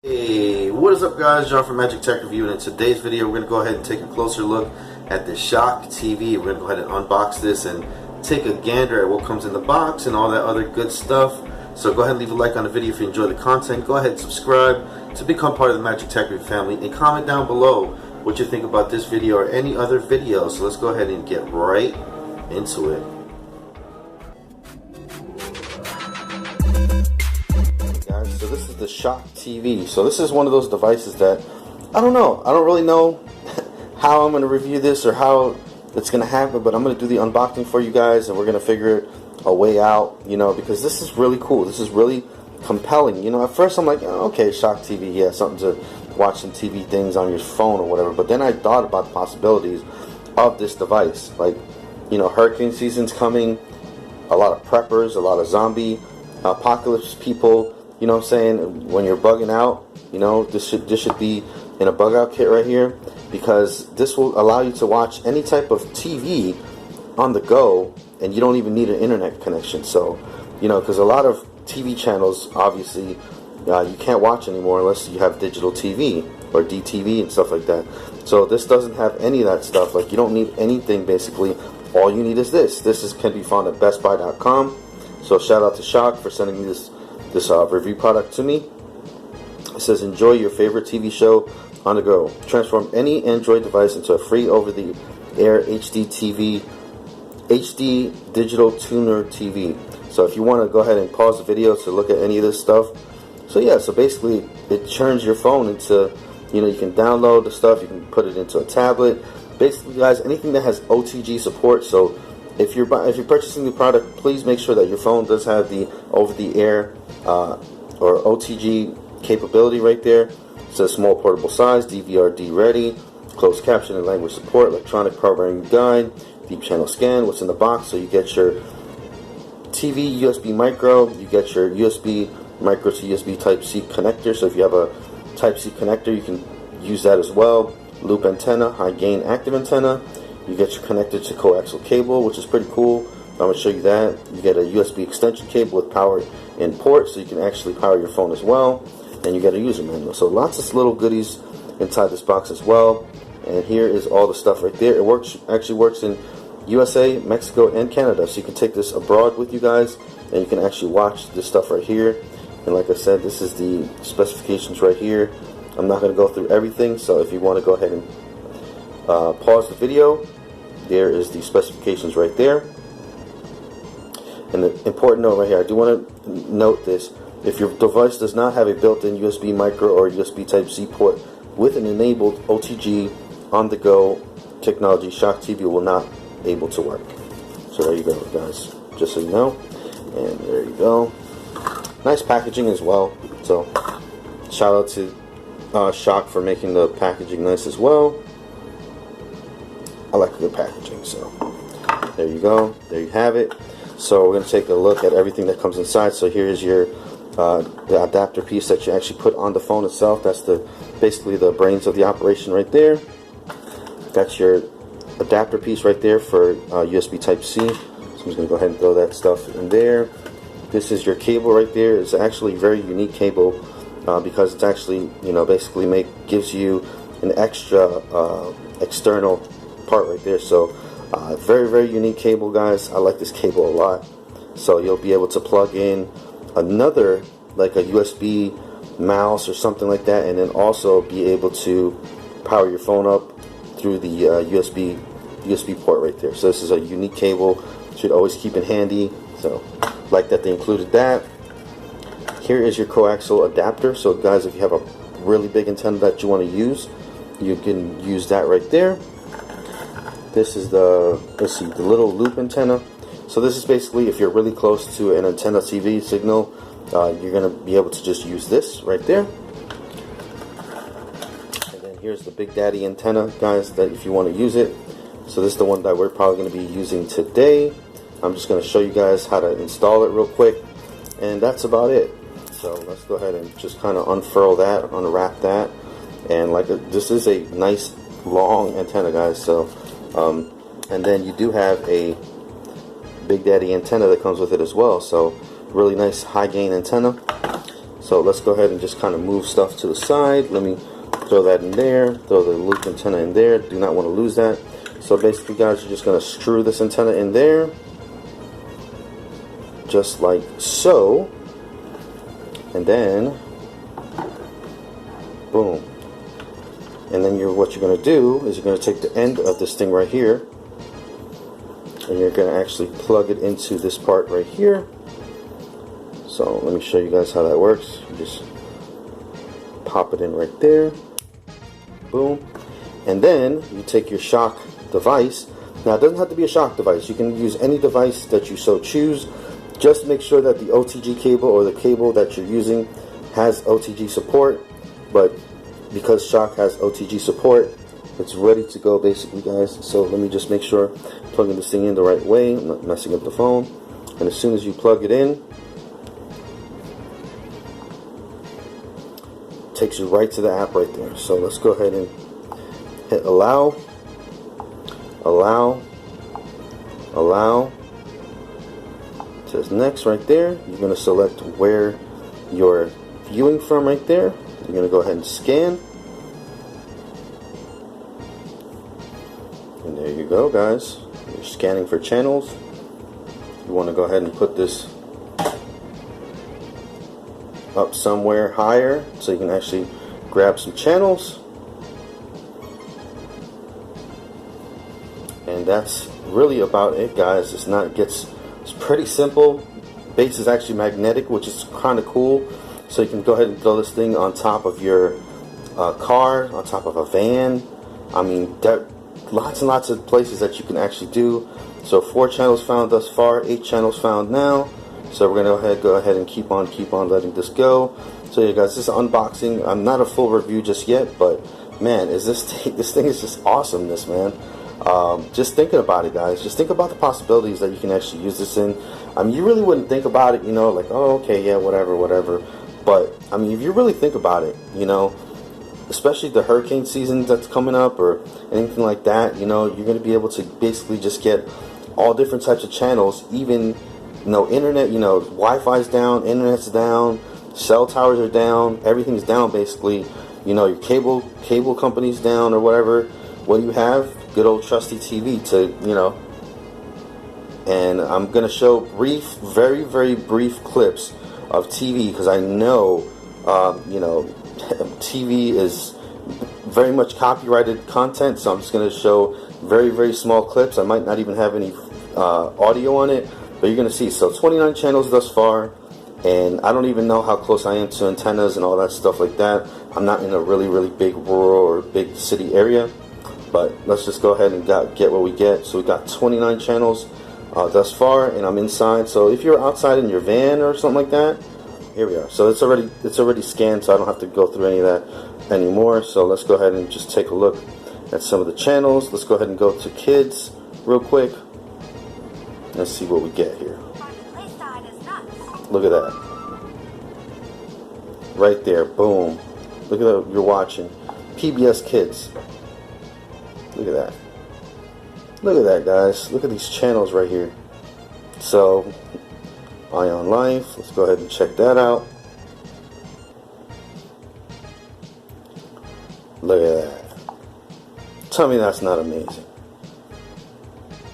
Hey, what is up guys? John from Magic Tech Review, and in today's video we're going to go ahead and take a closer look at the Schok TV. We're going to go ahead and unbox this and take a gander at what comes in the box and all that other good stuff. So go ahead and leave a like on the video if you enjoy the content. Go ahead and subscribe to become part of the Magic Tech Review family, and comment down below what you think about this video or any other video. So let's go ahead and get right into it. So this is the Schok TV. So this is one of those devices that I don't really know how I'm going to review this or how it's going to happen, but I'm going to do the unboxing for you guys, and we're going to figure a way out, because this is really cool. This is really compelling. At first I'm like, oh, okay, Schok TV, yeah, something to watch some TV things on your phone or whatever. But then I thought about the possibilities of this device. Like, hurricane season's coming, a lot of preppers, a lot of zombie apocalypse people. You know what I'm saying? When you're bugging out, this should be in a bug out kit right here, because this will allow you to watch any type of TV on the go, and you don't even need an internet connection. So, because a lot of TV channels, obviously, you can't watch anymore unless you have digital TV or DTV and stuff like that. So this doesn't have any of that stuff. Like, you don't need anything basically. All you need is this. This can be found at bestbuy.com. So shout out to Schok for sending me this review product to me. It says, enjoy your favorite TV show on the go. Transform any Android device into a free over-the-air HD digital tuner TV. So if you want to go ahead and pause the video to look at any of this stuff. So yeah, so basically it turns your phone into, you can download the stuff, you can put it into a tablet. Basically, guys, anything that has OTG support. So if you're purchasing the product, please make sure that your phone does have the over-the-air or OTG capability right there. It says small portable size, DVR-D ready, closed caption and language support, electronic programming guide, deep channel scan. What's in the box? So you get your TV USB micro, you get your USB micro to USB Type-C connector. So if you have a Type-C connector, you can use that as well. Loop antenna, high gain active antenna. You get your connector to coaxial cable, which is pretty cool. I'm going to show you that. You get a USB extension cable with power in port, so you can actually power your phone as well. And you get a user manual. So lots of little goodies inside this box as well. And here is all the stuff right there. It actually works in USA, Mexico, and Canada. So you can take this abroad with you guys, and you can actually watch this stuff right here. And like I said, this is the specifications right here. I'm not going to go through everything, so if you want to go ahead and pause the video, there is the specifications right there. And the important note right here, I do want to note this: if your device does not have a built-in USB micro or USB Type-C port with an enabled OTG on-the-go technology, Schok TV will not be able to work. So there you go, guys, just so you know. And there you go. Nice packaging as well. So shout out to Schok for making the packaging nice as well. I like the packaging. So there you go. There you have it. So we're going to take a look at everything that comes inside. So here's your the adapter piece that you actually put on the phone itself. That's basically the brains of the operation right there. That's your adapter piece right there for USB Type-C. So I'm just going to go ahead and throw that stuff in there. This is your cable right there. It's actually a very unique cable because it's actually, basically gives you an extra external part right there. So very, very unique cable, guys. I like this cable a lot. So you'll be able to plug in another, like a USB mouse or something like that, and then also be able to power your phone up through the USB port right there. So this is a unique cable. Should always keep it handy. So like that they included that. Here is your coaxial adapter. So guys, if you have a really big antenna that you want to use, you can use that right there. This is the little loop antenna. So this is basically if you're really close to an antenna TV signal, you're going to be able to just use this right there. And then here's the Big Daddy antenna, guys, that if you want to use it. So this is the one that we're probably going to be using today. I'm just going to show you guys how to install it real quick, and that's about it. So let's go ahead and just kind of unfurl that, unwrap that, and this is a nice long antenna, guys. So and then you do have a Big Daddy antenna that comes with it as well. So really nice high gain antenna. So let's go ahead and just kind of move stuff to the side. Let me throw that in there, throw the loop antenna in there. Do not want to lose that. So basically, guys, you're just going to screw this antenna in there, just like so, and then boom. And then what you're going to do is you're going to take the end of this thing right here, and you're going to actually plug it into this part right here. So let me show you guys how that works. You just pop it in right there, boom, and then you take your Schok device. Now it doesn't have to be a Schok device. You can use any device that you so choose. Just make sure that the OTG cable or the cable that you're using has OTG support. But because Schok has OTG support, it's ready to go basically, guys. So let me just make sure I'm plugging this thing in the right way. I'm not messing up the phone. And as soon as you plug it in, it takes you right to the app right there. So let's go ahead and hit allow, allow, allow. It says next right there. You're going to select where you're viewing from right there. You're going to go ahead and scan. And there you go, guys. You're scanning for channels. You want to go ahead and put this up somewhere higher so you can actually grab some channels. And that's really about it, guys. It's pretty simple. Base is actually magnetic, which is kind of cool. So you can go ahead and throw this thing on top of your car, on top of a van. I mean, there lots and lots of places that you can actually do. So 4 channels found thus far, 8 channels found now. So we're gonna go ahead and keep on letting this go. So yeah, guys, this is an unboxing. I'm not a full review just yet, but man, this thing is just awesomeness, man. Just thinking about it, guys. Just think about the possibilities that you can actually use this in. I mean, you really wouldn't think about it, you know, like, oh, okay, yeah, whatever. But I mean, if you really think about it, you know, especially the hurricane season that's coming up or anything like that, you know, you're going to be able to basically just get all different types of channels. Even, you know, internet, you know, Wi-Fi's down, internet's down, cell towers are down, everything's down basically. You know, your cable company's down or whatever. What do you have? Good old trusty TV to, you know. And I'm going to show very, very brief clips of TV because I know, you know, TV is very much copyrighted content, so I'm just going to show very, very small clips. I might not even have any audio on it, but you're going to see. So 29 channels thus far, and I don't even know how close I am to antennas and all that stuff like that. I'm not in a really, really big rural or big city area, but let's just go ahead and get what we get. So we got 29 channels thus far, and I'm inside. So if you're outside in your van or something like that, here we are. So it's already scanned, so I don't have to go through any of that anymore. So let's go ahead and just take a look at some of the channels. Let's go ahead and go to kids real quick. Let's see what we get here. Look at that. Right there, boom. Look at that, you're watching PBS Kids. Look at that. Look at that, guys. Look at these channels right here. So, Ion Life. Let's go ahead and check that out. Look at that. Tell me that's not amazing.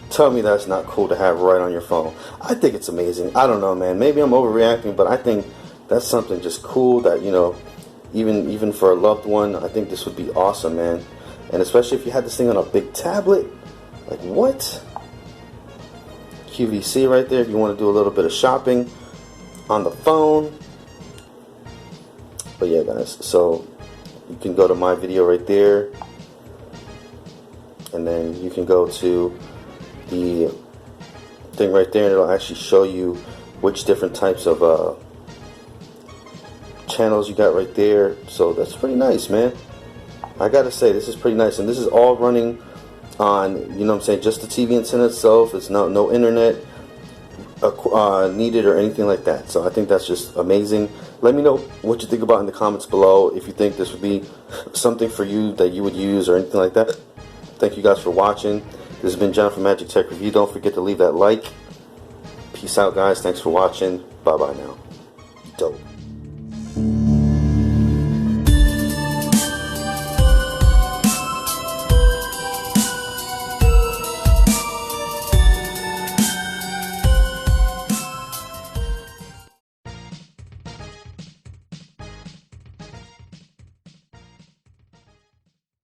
Tell me that's not cool to have right on your phone. I think it's amazing. I don't know, man. Maybe I'm overreacting, but I think that's something just cool that, you know, even for a loved one, I think this would be awesome, man. And especially if you had this thing on a big tablet. Like, what? QVC right there if you want to do a little bit of shopping on the phone. But yeah, guys, so you can go to my video right there, and then you can go to the thing right there, and it'll actually show you which different types of channels you got right there. So that's pretty nice, man. I gotta say, this is pretty nice, and this is all running on, you know what I'm saying, just the TV antenna itself. It's no internet needed or anything like that. So I think that's just amazing. Let me know what you think about in the comments below, if you think this would be something for you that you would use or anything like that. Thank you guys for watching. This has been John from Magic Tech Review. Don't forget to leave that like. Peace out, guys. Thanks for watching. Bye bye now. Dope.